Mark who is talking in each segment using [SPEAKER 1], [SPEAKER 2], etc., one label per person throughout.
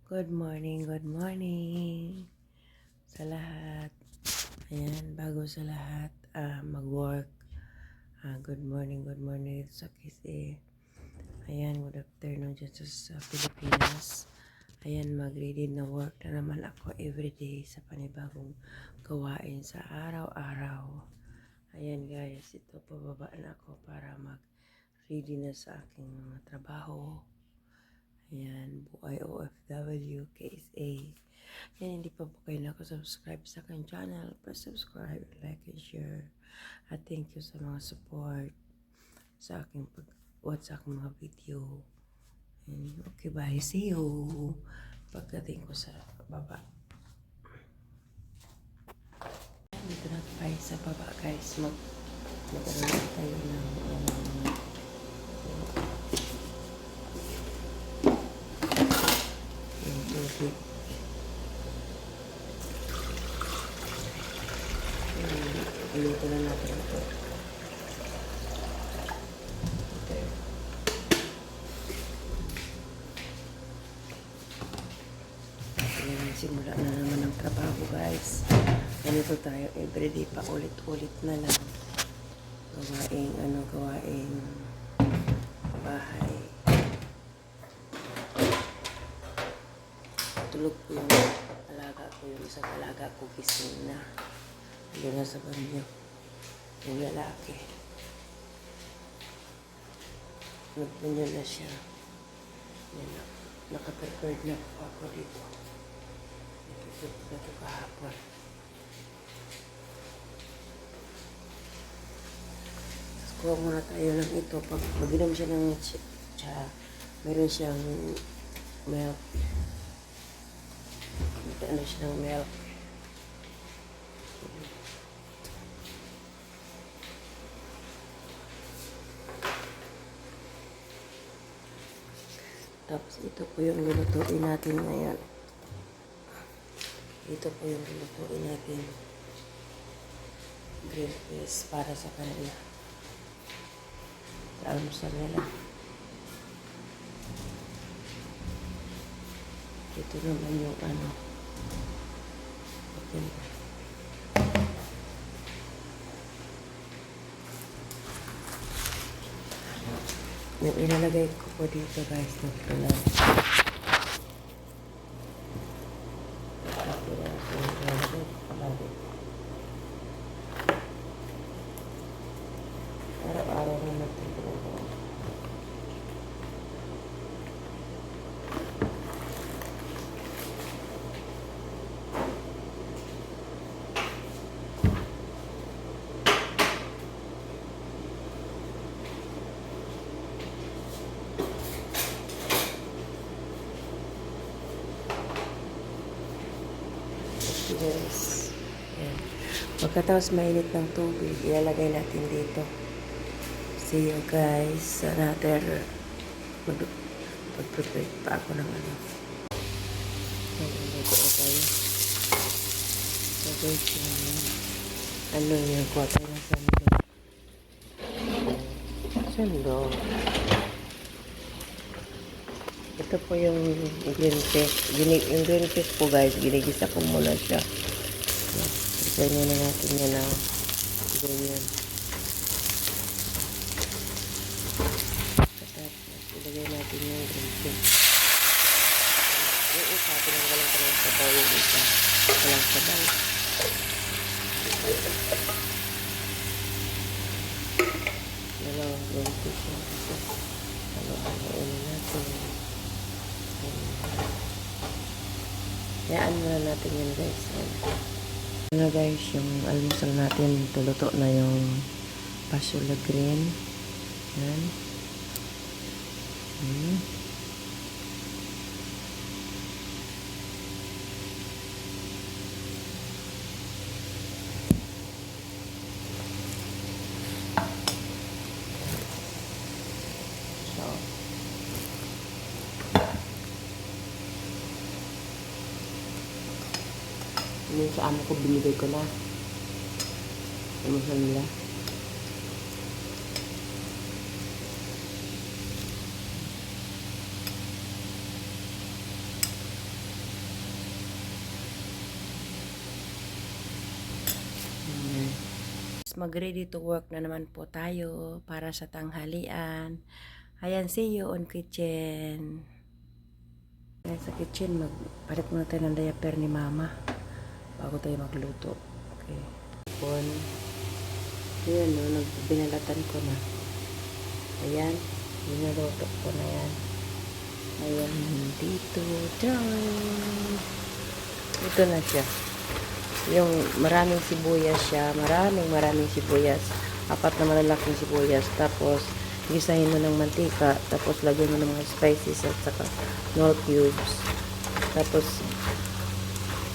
[SPEAKER 1] Good morning sa lahat. Ayan, bago sa lahat, mag-work. Good morning dito sa KSA. Ayan, good afternoon dyan sa Pilipinas. Ayan, mag-ready na work na naman ako everyday sa panibagong gawain sa araw-araw. Ayan guys, ito pababa na ako para mag-ready na sa aking mga trabaho. Ayan, buhay OFW, KSA. Yan, hindi pa po kayo nakasubscribe sa aking channel. Please subscribe, like, and share. At thank you sa mga support sa aking sa aking mga video. And okay, bye. See you. Pagdating ko sa baba. Dito na tayo sa baba, guys. Mag-ano tayo ng tubig. Iluto na natin ito. Okay. Ayan, simula na naman ang trabaho, guys. Ganito tayo everyday pa ulit-ulit na lang. Gawain bahay. Tulog po yung alaga ko, yung isang alaga ko gising na. Hindi na sa banyo. Yung lalaki. Nagbanyo na siya. Yan na. Nakaprepared na po ako dito. Nakikip na ito kahapon. Tapos kuha muna tayo ng ito. Pag mag-inom siya ng meron siyang milk. Ano siya ng milk. Tapos ito po yung lulutuin natin ngayon. Ito po yung lulutuin natin. Green peas para sa kanila. Sa almusal nila. Ito naman yung okay. Yung ilalagay ko po dito, guys, na tulad. Araw-araw na natin ginagawa. Yes. Ayan. Pagkatapos mainit ng tubig, ilalagay natin dito. See you guys sa another mag-prepare pa ako ng Nagluto ko tayo. So guys, yung kuha tayo ng sandok. Ito po yung green peas. Yung green peas po, guys, ginigisa ko muna siya. Prepare muna natin yan na ganyan. Ilagay natin yung green peas. Yung isa, pinanggalan ko ng sabaw yung isa. Walang sabaw. Dalawang green peas yung isa. Ano-anoin natin. Hayaan muna natin yan, guys. Ano guys, yung almusal natin, tuluto na yung pasula green. Yan. Yung sa amo ko, binigay ko na. Almusal nila. mag-ready to work na naman po tayo para sa tanghalian. Ayan, see you on kitchen. Ayan, sa kitchen, magpalit muna tayo ng diaper ni mama bago tayo magluto. Okay. Ayan, no, binalatan ko na. Ayan, binaluto ko na yan. Ayan, dito. Ito na siya. Yung maraming sibuyas siya. Maraming sibuyas. 4 na malalaking sibuyas. Tapos, gisahin mo ng mantika. Tapos, lagyan mo ng mga spices at saka nor cubes. Tapos,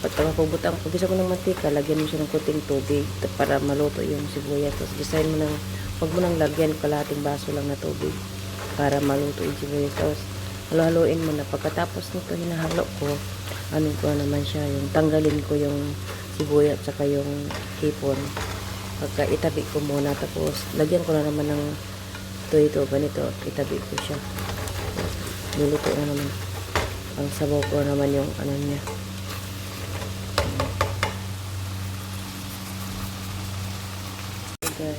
[SPEAKER 1] pag-gisa mo ng mantika, lagyan mo siya ng kunting tubig para maluto yung sibuyas. Tapos, gisahin mo ng, huwag mo nang lagyan, kalahating baso lang na tubig para maluto yung sibuyas. Tapos, halo-haloin mo na. Pagkatapos nito, hinahalo ko. Ano ko naman siya, yung tanggalin ko yung sibuyas at saka yung hipon. Pagka itabi ko muna, tapos lagyan ko na naman ng ito, ganito, itabi ko siya. Luluto na naman. Ang sabaw ko naman yung ano niya. Okay.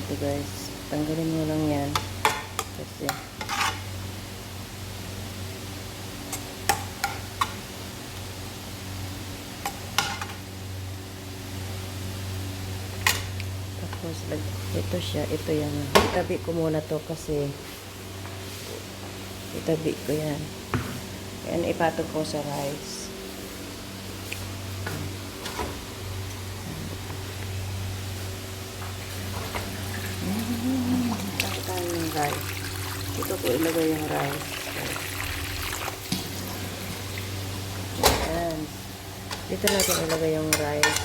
[SPEAKER 1] Ito guys, tanggalin mo lang yan kasi tapos ito siya, ito yan, itabi ko muna to kasi itabi ko yan, yan ipatong ko sa rice. Rice. Ito ko ilagay yung rice. Ayan. Dito natin ilagay yung rice.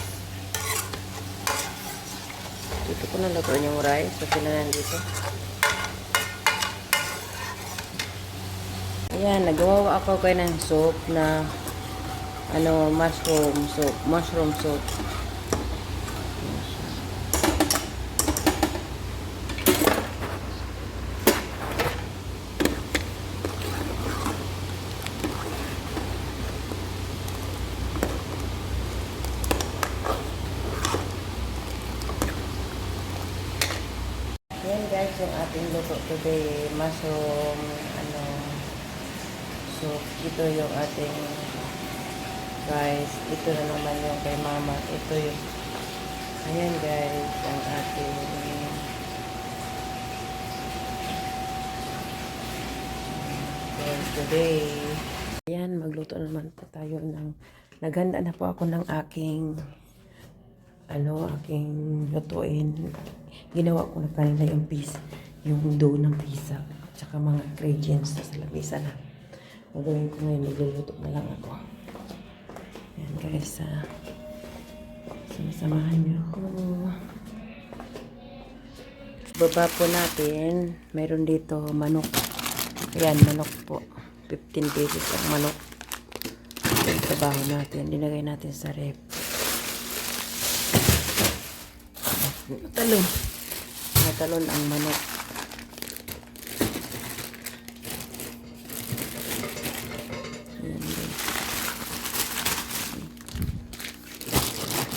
[SPEAKER 1] Dito ko nalagyan yung rice. Kasi na nandito. Ayan. Nagawa ako kayo ng soup na mushroom soup. Mushroom soup. Yan guys, yung ating luto today, mushroom, soup. Ito yung ating rice. Ito na naman yung kay mama. Ito yung, ayan guys, ang ating today. Ayan, magluto naman po tayo ng, naghanda na po ako ng aking aking lutuin. Ginawa ko na kanina yung yung dough ng pizza at saka mga ingredients sa lamesa na. Gagawin ko ngayon, magluluto na lang ako. Ayan guys, sumasamahan niyo ako. Baba po natin, mayroon dito manok. Ayan, manok po. 15 pesos ang manok. Yung trabaho natin, dinagay natin sa rep. Matalon ang manok. Ayan guys.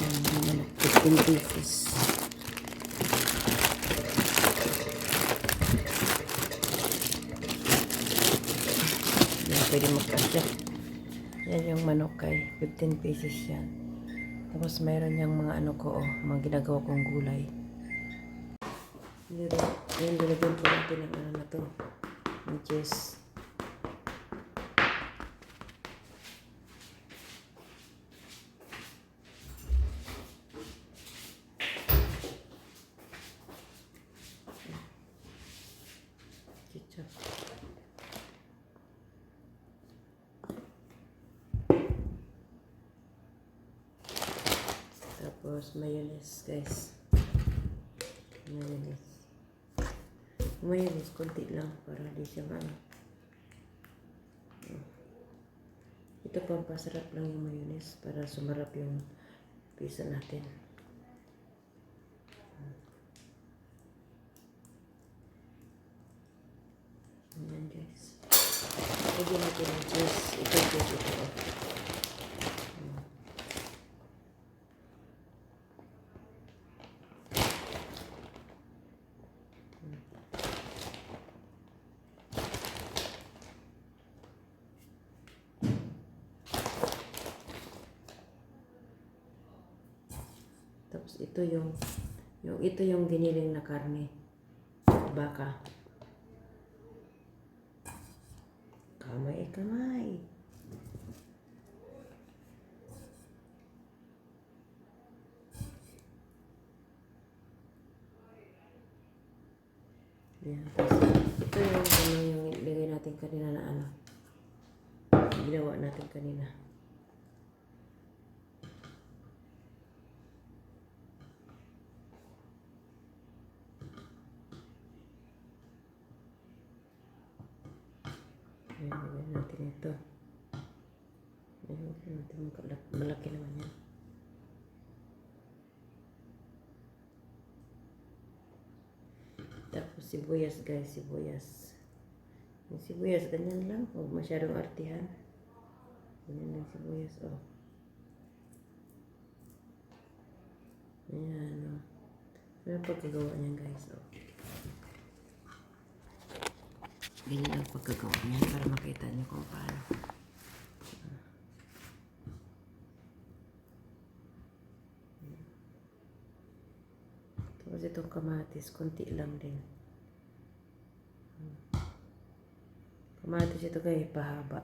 [SPEAKER 1] Ayan, manok. 15 pieces. Ayan, pwede magkasya. Yan yung manok kay 15 pieces yan. Tapos mayroon yung mga mga ginagawa kong gulay. Yan, nilagyan po natin ng na to. Ng cheese. Ketchup. Tapos mayonnaise guys. Mayonnaise konti lang para di siya ito pampasarap lang yung mayonnaise para sumarap yung pizza natin. Lagyan natin ng cheese. Ito. Tapos ito yung giniling na karne. Baka. Kamay. Yan. Ito yung ilagay natin kanina na ano. Ginawa natin kanina. Ayan, lagyan natin ito. Ayan, lagyan natin. Malaki naman yan. Tapos sibuyas guys, sibuyas. Yung sibuyas, ganyan lang. Huwag masyadong artihan. Ganyan lang sibuyas, oh. Ayan, oh. Ganyan pagkagawa niyan guys, oh. Ganyan ang pagkagawa niyan para makita niyo kung paano. Tapos itong kamatis, konti lang din. Kamatis ito guys, pahaba.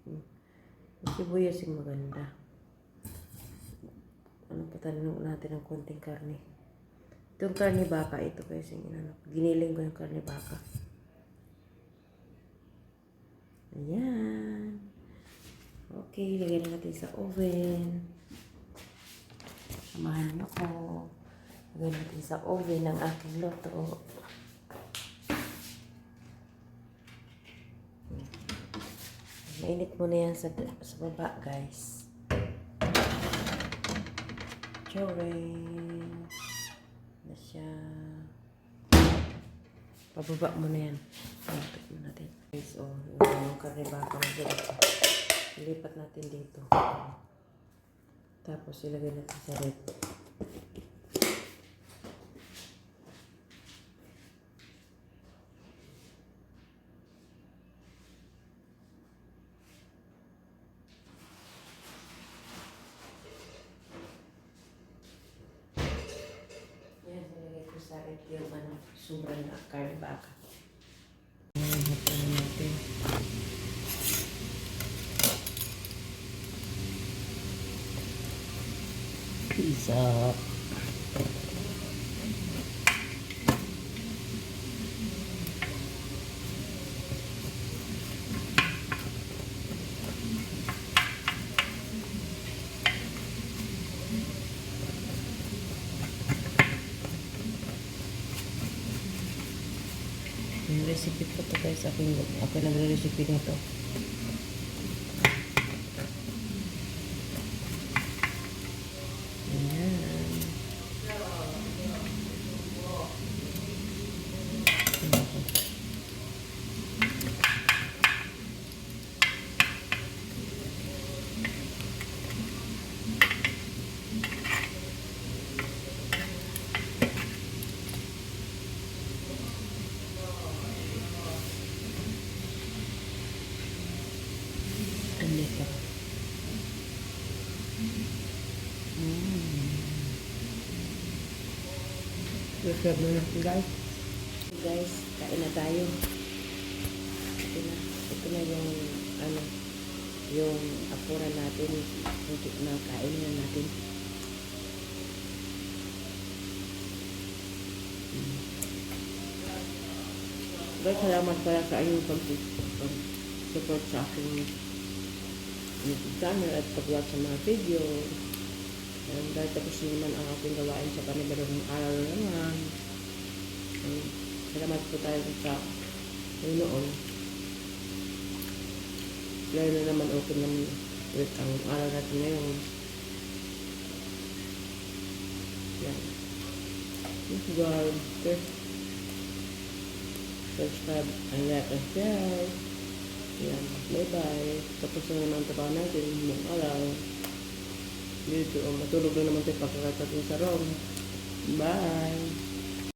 [SPEAKER 1] Yung sibuyas yung maganda. Ano pa tanong natin ng konting karne. Itong karne baka, ito guys, yung giniling ko yung karne baka. Ayan. Okay, lagyan natin sa oven. Samahan niyo ko. Lagyan natin sa oven ng aking luto. Mainit mo na yan sa baba, guys. Choring. Na siya. Pababa mo na yan. Pababa mo natin. Guys, oh, yung karne baka magdala. Ilipat natin dito. Tapos ilagay natin sa red. Yan, ilagay ko sa red yung sobrang na karne baka. Hapon natin. Pizza. Yung recipe ko to guys, ako nagre-recipe nito. Dito. Reserve na natin guys. Guys, kain na tayo. Ito na yung yung apura natin. Na kain na natin. Guys, salamat pala sa inyong pag-support sa aking YouTube channel at pag-watch sa mga video. And dahil tapos naman ang aking gawain sa panibagong araw naman. And salamat po tayo sa Panginoon. Lalo na naman okay naman ulit ang araw natin ngayon. Yan. Thank you God. Okay. subscribe, and like, and share. Yan, bye-bye. Tapos na naman ang trabaho natin, mong araw. Dito, matulog na naman tayo pagkakatat sa room. Bye!